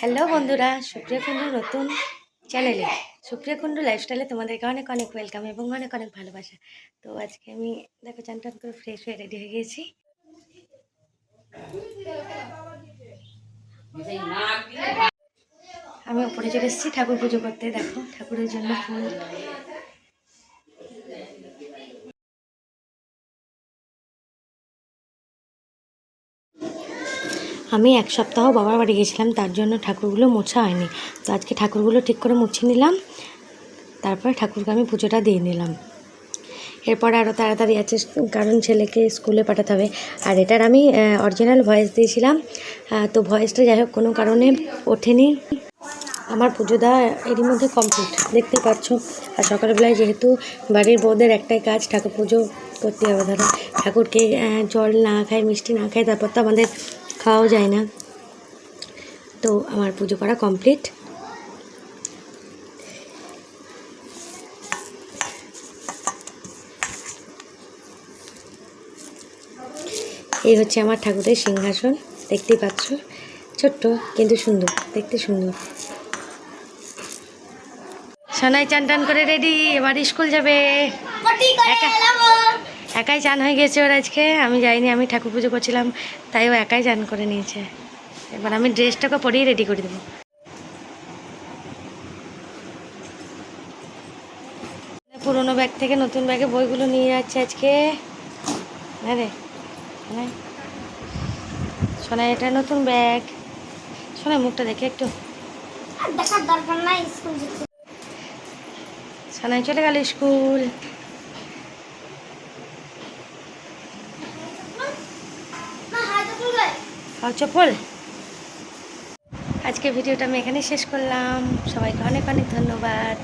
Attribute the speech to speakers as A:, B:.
A: Hello বন্ধুরা, সুপ্রিয়া কুণ্ডু নতুন চ্যানেলে সুপ্রিয়া কুণ্ডু লাইফস্টাইলে তোমাদেরকে অনেক অনেক ওয়েলকাম এবং অনেক অনেক ভালোবাসা। তো আজকে আমি দেখো চান টান করে ফ্রেশ হয়ে রেডি হয়ে গিয়েছি। আমি উপরে চলে এসেছি ঠাকুর পুজো করতে। দেখো ঠাকুরের জন্য ফুল। আমি এক সপ্তাহ বাবার বাড়ি গেছিলাম, তার জন্য ঠাকুরগুলো মোছা হয়নি। তো আজকে ঠাকুরগুলো ঠিক করে মুছে নিলাম, তারপরে ঠাকুরকে আমি পুজোটা দিয়ে নিলাম। এরপর আরও তাড়াতাড়ি আছে, কারণ ছেলেকে স্কুলে পাঠাতে হবে। আর এটার আমি অরিজিনাল ভয়েস দিয়েছিলাম, তো ভয়েসটা যাই হোক কোনো কারণে ওঠেনি। আমার পুজো দেওয়া এরই মধ্যে কমপ্লিট, দেখতেই পাচ্ছ। আর সকালবেলায় যেহেতু বাড়ির বউদের একটাই কাজ ঠাকুর পুজো করতে হবে। ধরো ঠাকুরকে জল না খায়, মিষ্টি না খায়, তারপর তো আমাদের খাওয়াও যায় না। তো আমার পুজো করা কমপ্লিট। এই হচ্ছে আমার ঠাকুরের সিংহাসন, দেখতেই পাচ্ছ। ছোট্ট কিন্তু সুন্দর, দেখতে সুন্দর। সোনাই চান টান করে রেডি, এবার স্কুল যাবে। একাই চান হয়ে গেছে ওর আজকে, আমি যাইনি, আমি ঠাকুর পুজো করছিলাম, তাই ও একাই চান করে নিয়েছে। এবার আমি ড্রেসটাকে পরেই রেডি করে দেবো। পুরোনো ব্যাগ থেকে নতুন ব্যাগে বইগুলো নিয়ে যাচ্ছে আজকে। হ্যাঁ রে সোনাই, এটা নতুন ব্যাগ। সোনাই মুখটা দেখে একটু।
B: দেখার দরকার নাই, স্কুল যেতে।
A: সোনাই চলে গেল স্কুল। চপ্পল। আজকে ভিডিওটা আমি এখানে শেষ করলাম। সবাইকে অনেক অনেক ধন্যবাদ।